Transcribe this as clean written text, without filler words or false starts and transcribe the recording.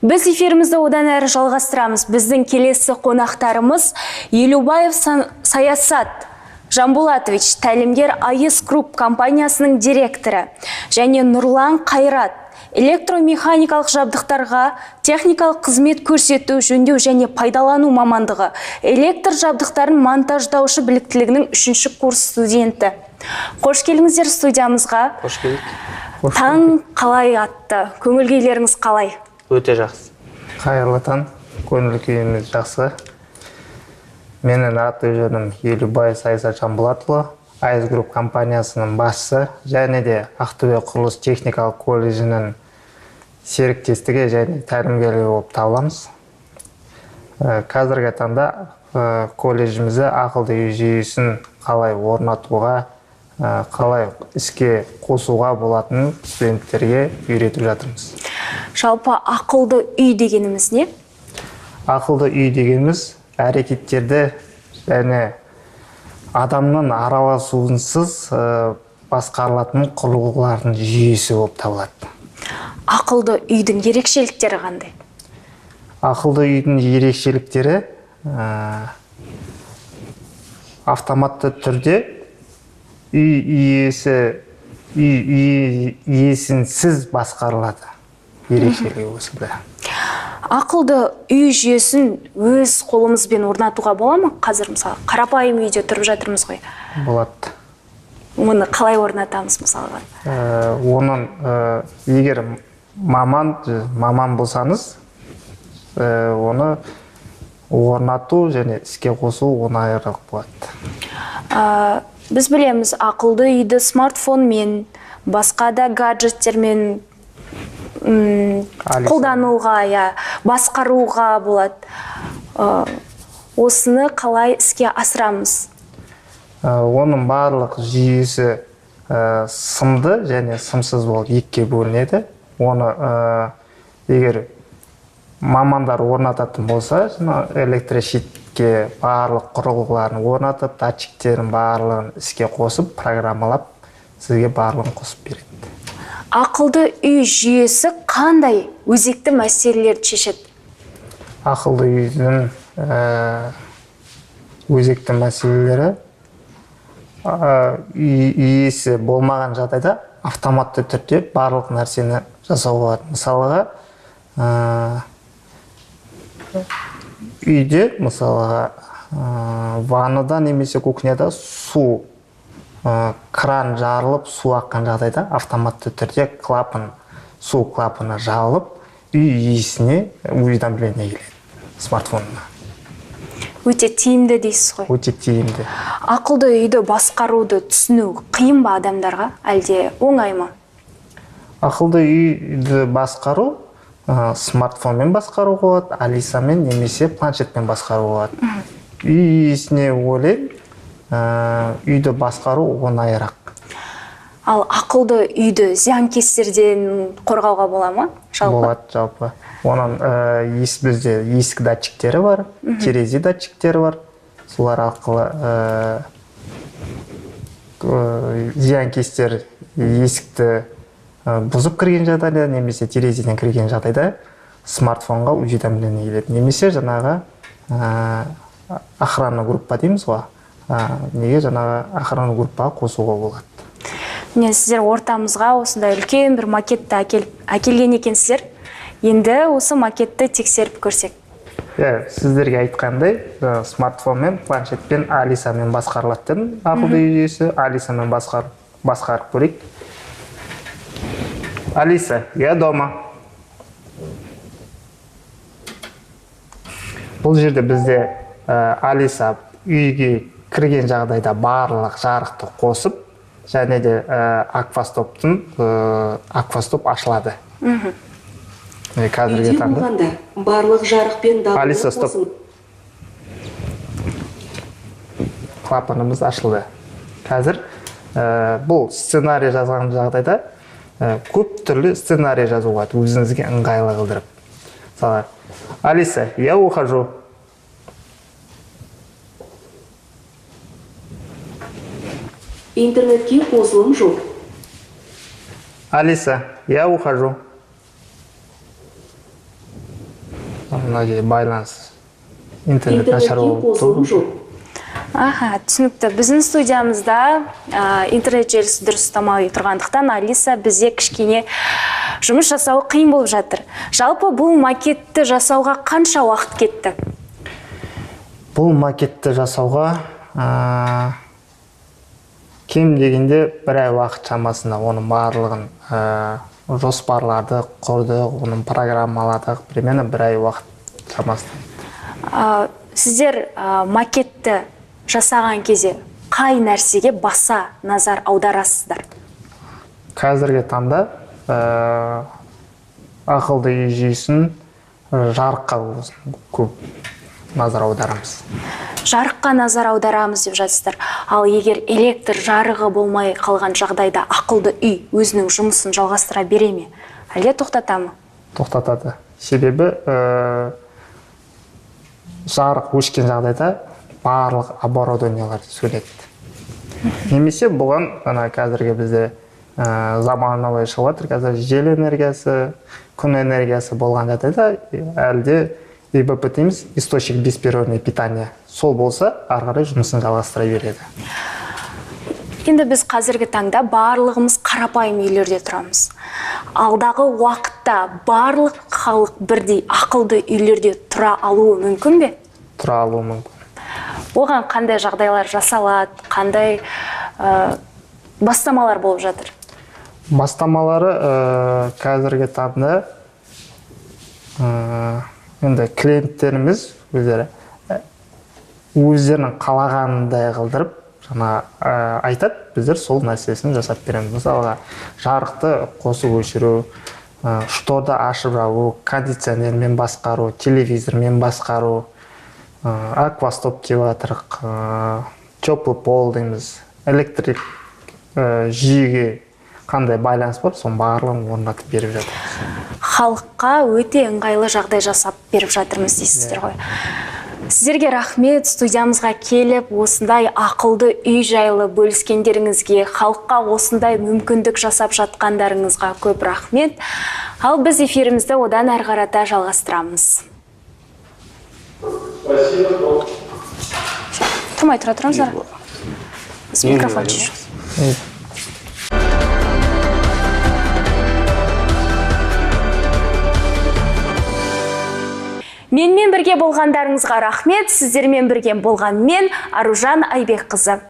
Біз эфирімізді одан әрі жалғастырамыз. Біздің келесі қонақтарымыз Елубаев Саясат Жамбулатович, тәлімгер АЕС Групп компаниясының директоры, және Нұрлан Қайрат, электромеханикалық жабдықтарға техникалық қызмет көрсету, жөндеу және пайдалану мамандығы, электр жабдықтарын монтаждаушы біліктілігінің 3-ші курс студенті. Қош келіңіздер студиямызға. Қош келдік. Таң қалай атты? Көңіл күйлеріңіз қалай? Өте жақсы. Қайырлы таң, көңіл күйіміз жақсы. Менің аты-жөнім Елубаев Саясат Жамбулатұлы, АЕС Групп компаниясының басшысы, және де Ақтөбе құрылыс техникалық колледжінің серіктестігі және тәлімгері болып табыламыз. Қазіргі таңда колледжімізде ақылды үй жүйесін қалай орнатуға, қалай іске қосуға болатынын студенттерге үйретіп жатырмыз. Жалпы ақылды үй дегеніміз не? Ақылды үй дегеніміз әрекеттерді және адамның араласуынсыз басқарылатын құрылғылардың жүйесі болып табылады. Ақылды үйдің ерекшеліктері қандай? Ақылды үйдің ерекшеліктері автоматты түрде үй иесінсіз басқарылады. Ерекшелігі осында. Ақылды үй жүйесін өз қолымызбен орнатуға бола ма? Қазір мысалы қарапайым үйде тұрып жатырмыз ғой. Болады. Оны қалай орнатамыз мысалға? Оның егер маман болсаңыз, оны орнату және іске қосу оңайырақ болады. Біз білеміз, ақылды үйді смартфонмен, басқа да гаджеттермен қолдануға, басқаруға болады. Осыны қалай іске асырамыз? Оның барлық жүйесі сымды және сымсыз болып екіге бөлінеді. Оны егер мамандар орнататын болса, электрощитке барлық құрылғыларын орнатып, датчиктерін барлығын іске қосып, программалап, сізге барлығын қосып береді. Ақылды үй жүйесі қандай өзекті мәселелерді шешеді? Ақылды үйдің өзекті мәселелері иесі болмаған жағдайда автоматты түрде барлық нәрсені жасауға болады. Мысалға, үйде, мысалға, ваннада немесе кухняда кран жарылып, су аққан жағдайда автоматты түрде су клапаны жабылып, үй иесіне уведомление келеді смартфонына. Өте тиімді дейсіз ғой? Өте тиімді. Ақылды үйді басқаруды түсіну қиын ба адамдарға, әлде оңай ма? Ақылды үйді басқару смартфонмен басқаруға болады, Алисамен немесе планшетпен басқаруға болады. Үй иесіне ойлаймын, үйді басқару оңайырақ. Ал ақылды үйді зиянкестерден қорғауға бола ма? Болады жалпы. Оның бізде есік датчиктері бар, терезе датчиктері бар. Солар арқылы зиянкестер есікті бұзып кірген жағдайда, немесе терезеден кірген жағдайда смартфонға уведомление келеді. Немесе жаңағы охрана группа дейміз ғой. Неге жаңағы охрана группаға қосуға болады. Міне сіздер ортамызға осындай үлкен бір макетті әкелген екенсіздер. Енді осы макетті тексеріп көрсек. Сіздерге айтқандай, смартфонмен, планшетпен, Алисамен басқарылатын ақылды үй жүйесі. Алисамен басқарып көрейік. Алиса, я дома. Бұл жерде бізде Алиса үйге кірген жағдайда барлық жарықты қосып, және де аквастоп ашылады. Үйде болғанда барлық жарықпен Алиса, стоп. Клапанымыз ашылды. Қазір бұл сценарий жазған жағдайда көп түрлі сценарий жазуға өзіңізге ыңғайлы қылдырып. Алиса, я ухожу. Интернетке қосылым жоқ. Алиса, я ухожу. мына жерде байланыс интернет интернетке нашар болып қосылым тұр. жоқ. Аха, түсінікті. Біздің студиямызда интернет желісі дұрыстамай тұрғандықтан Алиса бізде кішкене жұмыс жасауы қиын болып жатыр. Жалпы бұл макетті жасауға қанша уақыт кетті? Бұл макетті жасауға кем дегенде бір ай уақыт шамасында оның барлығын жоспарларды құрдық, оның программаладық, примерно бір ай уақыт шамасында. Сіздер макетті жасаған кезде қай нәрсеге баса назар аударасыздар? Қазіргі таңда ақылды үй жүйесін жарыққа көп назар аударамыз. Жарыққа назар аударамыз деп жатсыздар. Ал егер электр жарығы болмай қалған жағдайда ақылды үй өзінің жұмысын жалғастыра бере ме? Әлде тоқтата ма? Тоқтатады. Себебі жарық өшкен жағдайда барлық оборудованиялар сөнеді. Немесе бұған қазіргі бізде заманауи шығып жатыр. Қазір жел энергиясы, күн энергиясы болған жағдайда әлде ИБП дейміз, источник беспрерывного питания. Сол болса, ары қарай жұмысын жалғастыра береді. Енді біз қазіргі таңда барлығымыз қарапайым үйлерде тұрамыз. Алдағы уақытта барлық халық бірдей ақылды үйлерде тұра алуы мүмкін бе? Тұра алуы мүмкін. Оған қандай жағдайлар жасалады, қандай бастамалар болып жатыр? Бастамалары қазіргі таңда енді клиенттеріміз өздерінің қалағандай қылдырып айтады, біздер сол нәрсесін жасап береміз. Мысалға, жарықты қосып өшіру, шторды ашып жабу, кондиционермен басқару, телевизормен басқару, аквастоп деп жатырық, теплый пол дейміз, электрик жүйеге қандай байланыс бар, соның барлығын орнатып беріп жатырмыз. Халыққа өте ыңғайлы жағдай жасап беріп жатырмыз дейсіздер ғой. Сіздерге рахмет, студиямызға келіп, осындай ақылды үй жайлы бөліскендеріңізге, халыққа осындай мүмкіндік жасап жатқандарыңызға көп рахмет. Ал біз эфирімізді одан әрі қарата жалғастырамыз. Тұрмай тұрыңыздар. Микрофон шешіңіз. Менімен бірге болғандарыңызға рахмет, сіздермен бірге болған мен Аружан Айбекқызы.